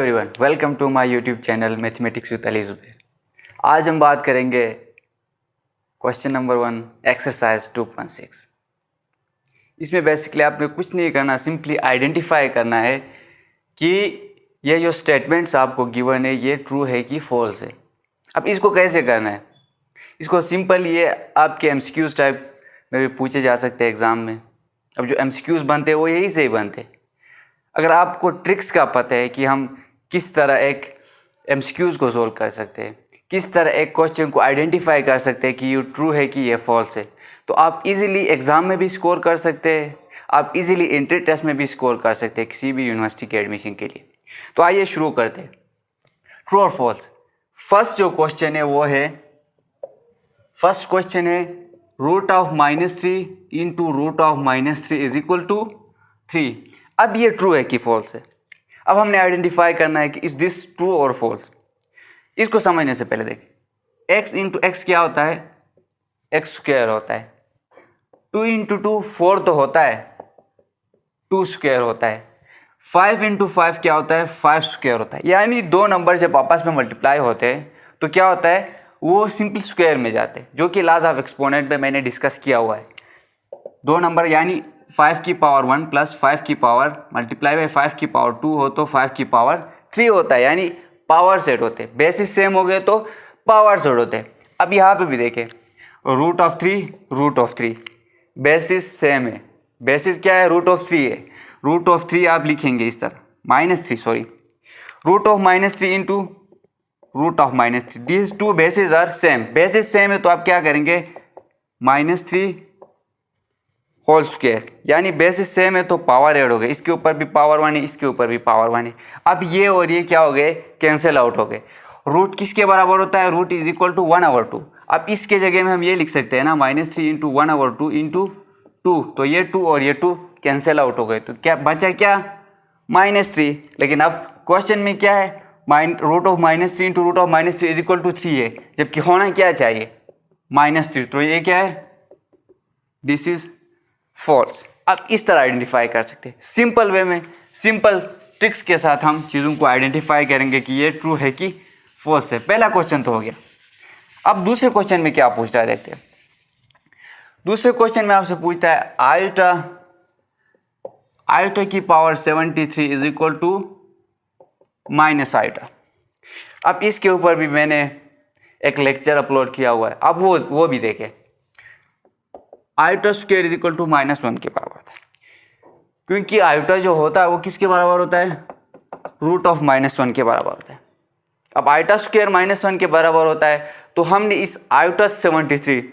Everyone, welcome to my YouTube channel mathematics with Ali Zubair. आज हम बात करेंगे क्वेश्चन नंबर 1 एक्सरसाइज 2.6। इसमें बेसिकली आपने कुछ नहीं करना, सिंपली आइडेंटिफाई करना है कि ये जो स्टेटमेंट्स आपको गिवन है ये ट्रू है कि फॉल्स है। अब इसको कैसे करना है, इसको सिंपल ये आपके एमसीक्यूज टाइप में भी पूछे जा सकते हैं एग्ज़ाम में। अब जो एमसीक्यूज बनते हैं वो यही से ही बनते हैं। अगर आपको ट्रिक्स का पता है कि हम किस तरह एक एमसीक्यूज को सोल्व कर सकते हैं, किस तरह एक क्वेश्चन को आइडेंटिफाई कर सकते हैं कि ये ट्रू है कि ये फॉल्स है, तो आप इजीली एग्ज़ाम में भी स्कोर कर सकते हैं, आप इजीली इंटर टेस्ट में भी स्कोर कर सकते हैं किसी भी यूनिवर्सिटी के एडमिशन के लिए। तो आइए शुरू करते हैं, ट्रू और फॉल्स। फर्स्ट जो क्वेश्चन है वो है, फर्स्ट क्वेश्चन है root of -3 into root of -3 is equal to 3। अब ये ट्रू है कि फॉल्स है। अब हमने आइडेंटिफाई करना है कि इज दिस ट्रू और फॉल्स। इसको समझने से पहले देखिए, x इंटू एक्स क्या होता है, एक्स स्क्वायर होता है। 2 इंटू 2 4 तो होता है, 2 स्क्वायर होता है। 5 इंटू 5 क्या होता है, 5 स्क्वायर होता है। यानी दो नंबर जब आपस में मल्टीप्लाई होते हैं तो क्या होता है, वो सिंपल स्क्वायर में जाते हैं, जो कि लॉज ऑफ एक्सपोनेंट में मैंने डिस्कस किया हुआ है। दो नंबर यानी 5 की पावर 1 प्लस 5 की पावर मल्टीप्लाई बाई 5 की पावर 2 हो तो 5 की पावर 3 होता है, यानी पावर सेट होते हैं। बेसिस सेम हो गए तो पावर सेट होते हैं। अब यहाँ पे भी देखें, रूट ऑफ 3 बेसिस सेम है। बेसिस क्या है, रूट ऑफ 3 है। रूट ऑफ 3 आप लिखेंगे इस तरह, -3 root of -3 into root of -3। These two basis are same. Basis same है तो आप क्या करेंगे, -3 होल स्क्वायर, यानी बेसिस सेम है तो पावर ऐड हो गए। इसके ऊपर भी पावर 1 है, इसके ऊपर भी पावर 1 है। अब ये और ये क्या हो गए, कैंसिल आउट हो गए। रूट किसके बराबर होता है, रूट इज इक्वल टू 1/2। अब इसके जगह में हम ये लिख सकते हैं ना, -3 इंटू 1/2 इंटू 2, तो ये 2 और ये 2 कैंसिल आउट हो गए। तो क्या बचा, क्या -3। लेकिन अब क्वेश्चन में क्या है, root of -3 into root of -3 is equal to 3 है, जबकि होना क्या चाहिए, -3। तो ये क्या है, दिस इज फॉल्स। अब इस तरह आइडेंटिफाई कर सकते हैं, सिंपल वे में, सिंपल ट्रिक्स के साथ हम चीज़ों को आइडेंटिफाई करेंगे कि ये ट्रू है कि फॉल्स है। पहला क्वेश्चन तो हो गया। अब दूसरे क्वेश्चन में क्या पूछता है, देखते हैं। दूसरे क्वेश्चन में आपसे पूछता है आयोटा की power 73 is equal to minus iota. अब इसके ऊपर भी मैंने एक लेक्चर अपलोड किया हुआ है, अब वो भी देखें। Iota square is equal to -1 के बराबर होता है, क्योंकि आयोटा जो होता है वो किसके बराबर होता है, रूट ऑफ -1 के बराबर होता है। अब आयोटा स्क्वायर -1 के बराबर होता है, तो हमने इस आयोटा 73,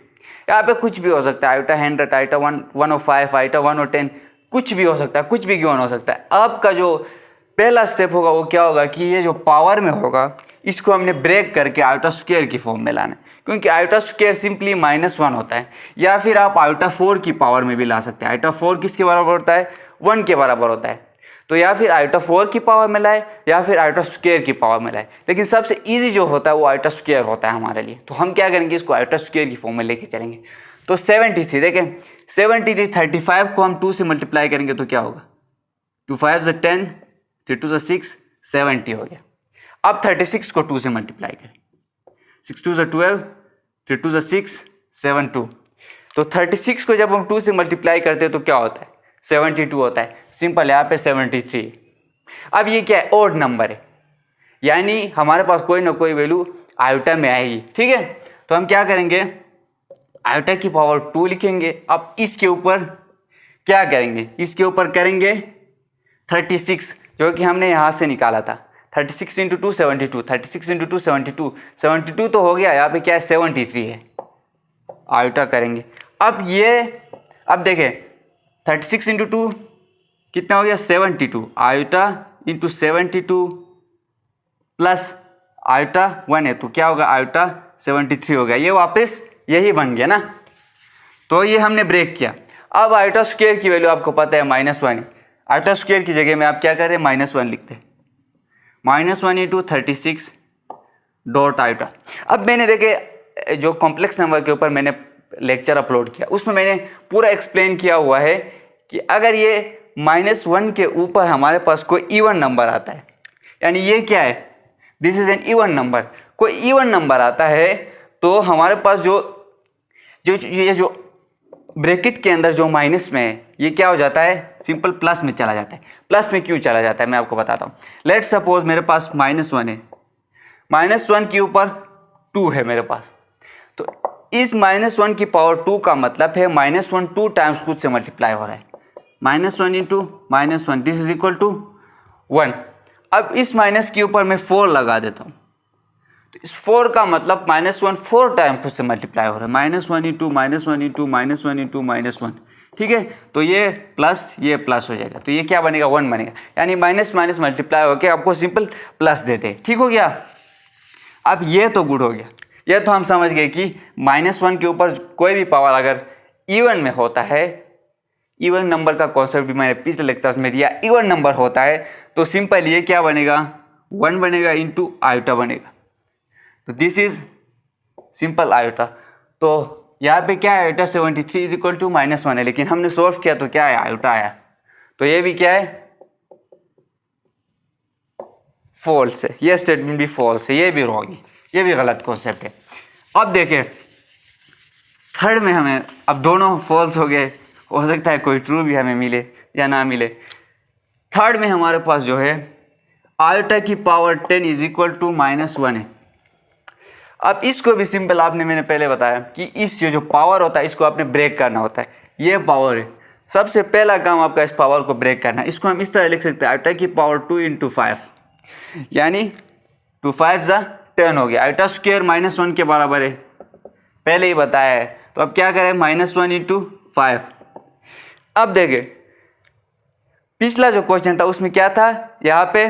यहाँ पे कुछ भी हो सकता है, आयोटा 100, आयोटा 105, आयोटा 110, कुछ भी हो सकता है, कुछ भी गिवन हो सकता है। आपका जो पहला स्टेप होगा वो क्या होगा कि ये जो पावर में होगा इसको हमने ब्रेक करके आयोटा स्क्वायर की फॉर्म में लाना है, क्योंकि आयोटा स्क्वायर सिंपली -1 होता है। या फिर आप आयोटा 4 की पावर में भी ला सकते हैं। आयोटा 4 किसके बराबर होता है, 1 के बराबर होता है। तो या फिर आयोटा 4 की पावर में लाए या फिर आयोटा स्क्वायर की पावर में लाए, लेकिन सबसे ईजी जो होता है वो आयोटा स्क्वायर होता है हमारे लिए। तो हम क्या करेंगे, इसको आयोटा स्क्वायर की फॉर्म में लेके चलेंगे। तो 73 देखें, 73 35 को हम 2 से मल्टीप्लाई करेंगे तो क्या होगा, 2 5 10, 3 2 6, 70 हो गया। अब 36 को 2 से मल्टीप्लाई करें, 6 2 12, 3 2 6, 7 2। तो 36 को जब हम 2 से मल्टीप्लाई करते हैं तो क्या होता है, 72 होता है। सिंपल, यहाँ पे 73। अब ये क्या है, ओड नंबर है, यानी हमारे पास कोई ना कोई वैल्यू आयोटा में आएगी, ठीक है। तो हम क्या करेंगे, आयोटा की पावर 2 लिखेंगे। अब इसके ऊपर क्या करेंगे, इसके ऊपर करेंगे 36, जो कि हमने यहाँ से निकाला था। 36 इंटू 2 72, 36 इंटू 2 72, 72 तो हो गया। यहाँ पे क्या है, 73 है। आयोटा करेंगे। अब देखें, 36 इंटू 2 कितना हो गया, 72। आयोटा इंटू 72 प्लस आयोटा 1 है तो क्या होगा, आयोटा 73 हो गया। ये वापस यही बन गया ना, तो ये हमने ब्रेक किया। अब आयोटा स्क्वायर की वैल्यू आपको पता है -1 है। आयोटा स्क्वायर की जगह में आप क्या करें, -1 लिखते हैं। -1 इंटू 36 डॉट आयोटा। अब मैंने देखे जो कॉम्प्लेक्स नंबर के ऊपर मैंने लेक्चर अपलोड किया, उसमें मैंने पूरा एक्सप्लेन किया हुआ है कि अगर ये -1 के ऊपर हमारे पास कोई इवन नंबर आता है, यानी ये क्या है, this is an even number. कोई इवन नंबर आता है तो हमारे पास जो ब्रैकेट के अंदर जो माइनस में है ये क्या हो जाता है, सिंपल प्लस में चला जाता है। प्लस में क्यों चला जाता है मैं आपको बताता हूँ। लेट सपोज मेरे पास -1 है, -1 के ऊपर 2 है मेरे पास, तो इस -1 की पावर 2 का मतलब है -1 2 टाइम्स खुद से मल्टीप्लाई हो रहा है। -1 into -1 this is equal to 1। अब इस माइनस के ऊपर मैं 4 लगा देता हूँ, तो इस 4 का मतलब -1 4 टाइम खुद से मल्टीप्लाई हो रहा है। -1 इंटू -1 इंटू -1 इंटू -1, ठीक है। तो ये प्लस हो जाएगा, तो ये क्या बनेगा, 1 बनेगा। यानी माइनस माइनस मल्टीप्लाई होकर आपको सिंपल प्लस देते हैं, ठीक हो गया। अब ये तो गुड हो गया, ये तो हम समझ गए कि -1 के ऊपर कोई भी पावर अगर इवन में होता है, इवन नंबर का कॉन्सेप्ट भी मैंने पिछले लेक्चर्स में दिया, इवन नंबर होता है तो सिंपल ये क्या बनेगा, 1 बनेगा इंटू आयोटा बनेगा। तो दिस इज सिंपल आयोटा। तो यहाँ पे क्या है, आयोटा 73 इज इक्वल टू -1 है, लेकिन हमने सोल्व किया तो क्या है, आयोटा आया। तो ये भी क्या है, फॉल्स है, ये स्टेटमेंट भी फॉल्स है, ये भी रॉन्ग है, ये भी गलत कॉन्सेप्ट है। अब देखें थर्ड में हमें, अब दोनों फॉल्स हो गए, हो सकता है कोई ट्रू भी हमें मिले या ना मिले। थर्ड में हमारे पास जो है आयोटा की पावर 10 इज इक्वल टू -1 है। अब इसको भी सिंपल मैंने पहले बताया कि इस जो पावर होता है इसको आपने ब्रेक करना होता है। ये पावर है, सबसे पहला काम आपका इस पावर को ब्रेक करना है। इसको हम इस तरह लिख सकते हैं, आयोटा की पावर 2 इंटू 5, यानी 2 5 10 हो गया। आयोटा स्क्वायर -1 के बराबर है, पहले ही बताया है। तो अब क्या करें, -1 इंटू 5। अब देखें पिछला जो क्वेश्चन था उसमें क्या था, यहाँ पे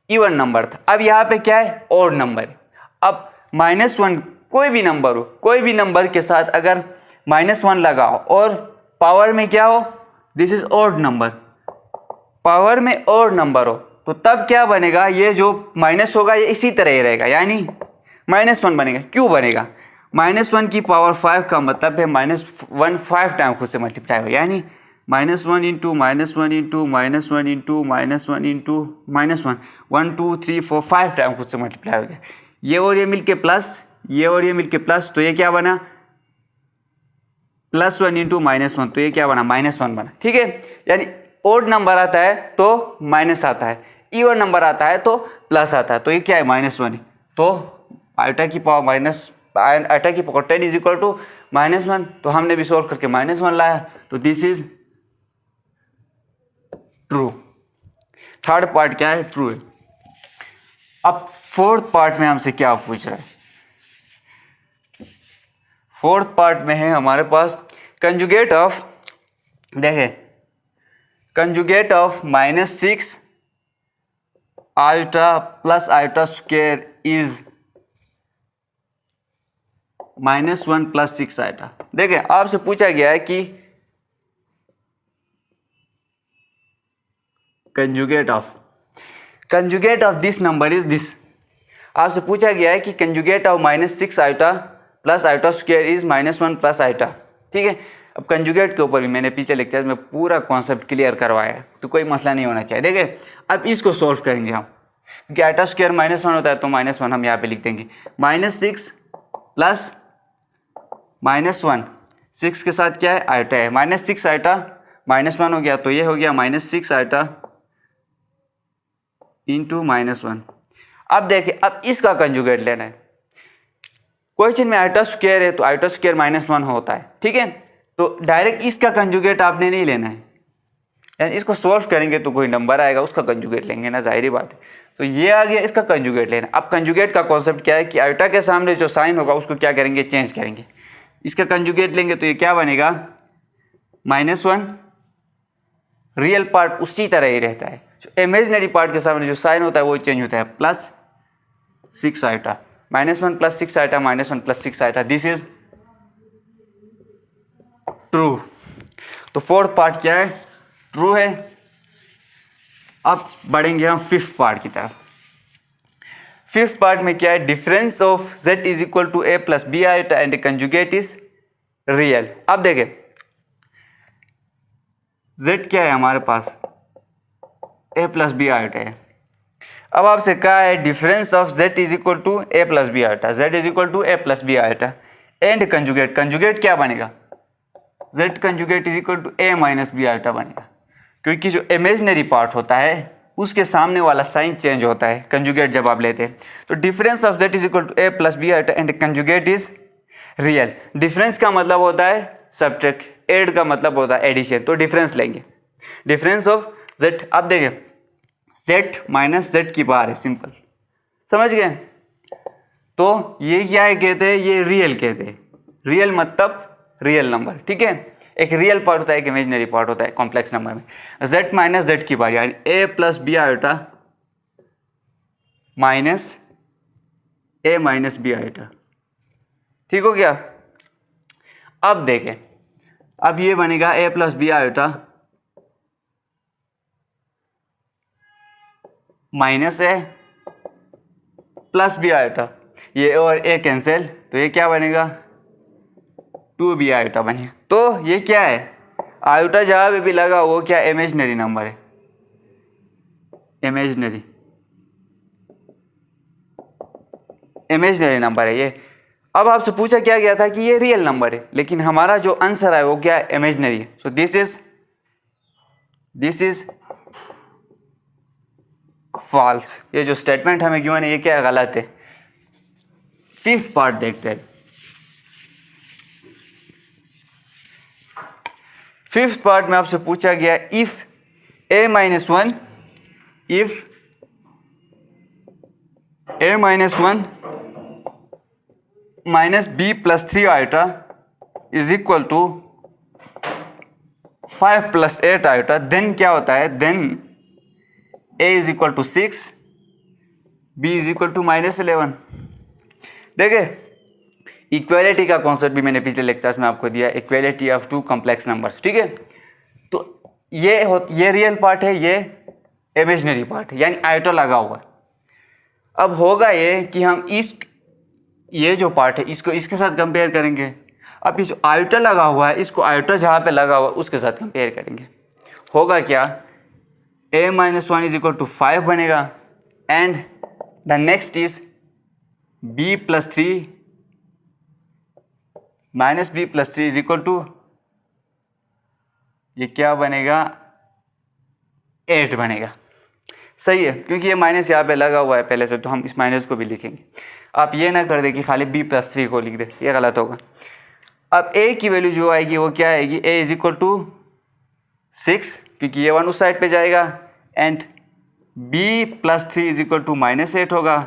इवन नंबर था, अब यहाँ पे क्या है, ऑड नंबर है। अब -1 कोई भी नंबर हो, कोई भी नंबर के साथ अगर -1 लगाओ और पावर में क्या हो, this is odd number, power में ऑड नंबर हो तो तब क्या बनेगा, ये जो माइनस होगा ये इसी तरह ही रहेगा, यानी -1 बनेगा। क्यों बनेगा, -1 की पावर 5 का मतलब है -1 5 टाइम खुद से मल्टीप्लाई हो, यानी -1 into -1 into -1 into -1 into -1 1 2 3 4 5 time खुद से मल्टीप्लाई हो गया। ये और ये मिलके प्लस, ये और ये मिलके प्लस, तो ये क्या बना, +1 इंटू -1, तो ये क्या बना, -1 बना, ठीक है। यानी ओड नंबर आता है तो माइनस आता है, इवन नंबर आता है तो प्लस आता है, तो ये क्या है, -1 है। तो आयोटा की पावर 10 इज इक्वल टू -1, तो हमने भी सोल्व करके -1 लाया, तो this is true. Third part क्या है, ट्रू है। अब फोर्थ पार्ट में हमसे क्या पूछ रहा है, फोर्थ पार्ट में है हमारे पास कंजुगेट ऑफ, देखें conjugate of -6 iota plus iota square is -1 + 6 iota. देखें आपसे पूछा गया है कि conjugate of this number is this. आपसे पूछा गया है कि conjugate of -6 iota plus iota square is -1 + iota, ठीक है। अब कंजुगेट के ऊपर भी मैंने पिछले लेक्चर में पूरा कॉन्सेप्ट क्लियर करवाया है, तो कोई मसला नहीं होना चाहिए। देखिए अब इसको सॉल्व करेंगे हम, क्योंकि आयोटा स्क्वायर -1 होता है तो -1 हम यहाँ पे लिख देंगे। -6 प्लस -1, 6 के साथ क्या है, आयोटा है, -6 आयोटा -1 हो गया, तो ये हो गया -6 आयोटा इंटू -1। अब देखिए अब इसका कंजुगेट लेना है। क्वेश्चन में आयोटा स्क्वायर है तो आयोटा स्क्वायर -1 होता है, ठीक है। तो डायरेक्ट इसका कंजुगेट आपने नहीं लेना है, यानी इसको सॉल्व करेंगे तो कोई नंबर आएगा उसका कंजुगेट लेंगे ना, जाहिर बात है। तो ये आ गया, इसका कंजुगेट लेना। अब कंजुगेट का कॉन्सेप्ट क्या है कि आयोटा के सामने जो साइन होगा उसको क्या करेंगे, चेंज करेंगे। इसका कंजुगेट लेंगे तो ये क्या बनेगा, -1, रियल पार्ट उसी तरह ही रहता है, जो इमेजिनरी पार्ट के सामने जो साइन होता है वो चेंज होता है, +6 iota, -1 + 6 iota, -1 + 6 iota, this is true. तो फोर्थ पार्ट क्या है, ट्रू है। अब बढ़ेंगे हम फिफ्थ पार्ट की तरफ। फिफ्थ पार्ट में क्या है, difference of z is equal to a + b iota and conjugate is real. अब देखें z क्या है हमारे पास, ए प्लस बी आयोटा है। अब आपसे कहा है difference of z is equal to A plus B iota, z is equal to A plus B iota and conjugate, conjugate क्या बनेगा, z conjugate is equal to A minus B iota बनेगा, क्योंकि जो इमेजिनरी पार्ट होता है उसके सामने वाला साइन चेंज होता है कंजुगेट जब आप लेते हैं। तो difference of z is equal to A plus B iota and conjugate is real. डिफरेंस का मतलब होता है सब्ट्रैक्ट, एड का मतलब होता है एडिशन, तो डिफरेंस लेंगे। डिफरेंस ऑफ z, अब देखिए z माइनस z की पावर है, सिंपल, समझ गए। तो ये क्या है कहते हैं, ये रियल कहते हैं। रियल मतलब रियल नंबर, ठीक है। एक रियल पार्ट होता है, एक इमेजिनरी पार्ट होता है कॉम्प्लेक्स नंबर में। z माइनस z की पावर यानी a plus B iota minus a minus B iota, ठीक हो गया। अब देखें, अब ये बनेगा a plus B iota minus a plus B iota, ये और a कैंसिल, तो ये क्या बनेगा 2b आयोटा बनेगा। तो ये क्या है, आयोटा जहाँ पे भी लगा वो क्या इमेजिनरी नंबर है, इमेजिनरी नंबर है ये। अब आपसे पूछा क्या गया था कि ये रियल नंबर है, लेकिन हमारा जो आंसर है वो क्या है, इमेजिनरी है। So this is false. ये जो स्टेटमेंट हमें गिवन है ये क्या गलत है। फिफ्थ पार्ट देखते हैं। फिफ्थ पार्ट में आपसे पूछा गया if a minus one, if a minus one minus B plus 3 iota is equal to 5 plus 8 iota, then क्या होता है, then a is equal to 6, b is equal to minus 11। देखिए इक्वेलिटी का concept भी मैंने पिछले लेक्चर्स में आपको दिया, equality of two complex numbers, ठीक है। तो ये रियल पार्ट है, ये इमेजिनरी पार्ट है, यानी आयोटा लगा हुआ है। अब होगा ये कि हम ये जो पार्ट है इसको इसके साथ कंपेयर करेंगे। अब ये जो आयोटा लगा हुआ है इसको आयोटा जहाँ पे लगा हुआ है उसके साथ कंपेयर करेंगे। होगा क्या, a minus one is equal to 5 बनेगा and the next is b plus 3 minus b plus 3 is equal to, ये क्या बनेगा 8 बनेगा। सही है, क्योंकि ये माइनस यहाँ पे लगा हुआ है पहले से, तो हम इस माइनस को भी लिखेंगे। आप ये ना कर दे कि खाली b प्लस 3 को लिख दे, ये गलत होगा। अब a की वैल्यू जो आएगी वो क्या आएगी, a इज इक्वल टू 6, क्योंकि ये 1 उस साइड पे जाएगा, and b plus 3 is equal to minus 8 होगा,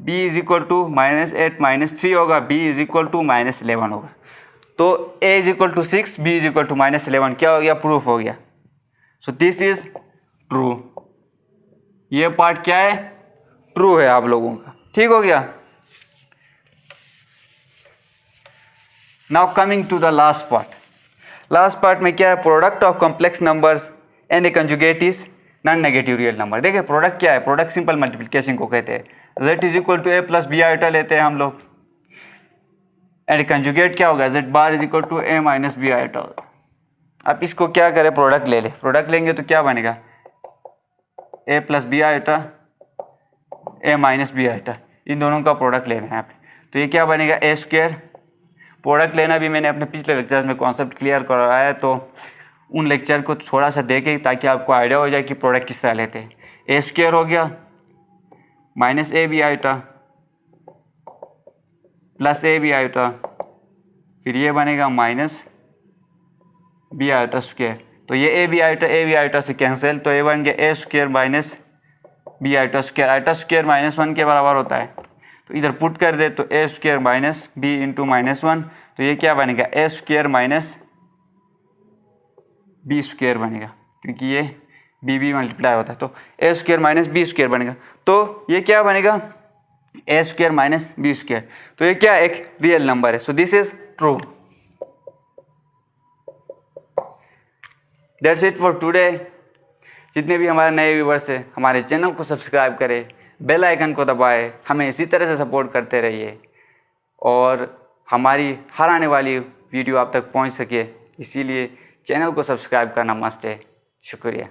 b is equal to minus 8 minus 3 होगा, b is equal to minus 11 होगा। तो a is equal to 6, b is equal to minus 11 क्या हो गया, प्रूफ हो गया। So this is true. ये पार्ट क्या है, ट्रू है आप लोगों का, ठीक हो गया। Now coming to the last part. Last part में क्या है, product of complex numbers and a conjugate is non negative real number. देखिए प्रोडक्ट क्या है, प्रोडक्ट सिंपल मल्टीप्लिकेशन को कहते हैं। z is equal to a plus B iota लेते हैं हम लोग, एंड कंजुगेट क्या होगा, z bar is equal to a minus B iota. अब इसको क्या करें, प्रोडक्ट ले ले, प्रोडक्ट लेंगे तो क्या बनेगा, a plus B iota a minus B iota, इन दोनों का प्रोडक्ट लेना है यहाँ पे। तो ये क्या बनेगा, a स्क्वायर। प्रोडक्ट लेना भी मैंने अपने पिछले लेक्चर में कॉन्सेप्ट क्लियर करवाया है, तो उन लेक्चर को थोड़ा सा देखें ताकि आपको आइडिया हो जाए कि प्रोडक्ट किस तरह लेते हैं। ए स्क्वायर हो गया minus a b iota plus a b iota, फिर ये बनेगा माइनस बी आयोटा स्क्वायर। तो ये ए बी आयोटा से कैंसिल, तो ये बन गया a square minus B iota square. Iota square minus 1 के बराबर होता है, तो इधर पुट कर दे तो a square minus b into minus 1, तो ये क्या बनेगा, a square minus b square बनेगा, क्योंकि ये बी मल्टीप्लाई होता है, तो a square minus b square बनेगा। तो ये क्या बनेगा, a square minus b square. तो ये क्या एक रियल नंबर है। So this is true. That's it for today. जितने भी हमारे नए व्यूवर्स हैं हमारे चैनल को सब्सक्राइब करें, बेल आइकन को दबाएं, हमें इसी तरह से सपोर्ट करते रहिए और हमारी हर आने वाली वीडियो आप तक पहुंच सके, इसीलिए चैनल को सब्सक्राइब करना मस्ट है। शुक्रिया।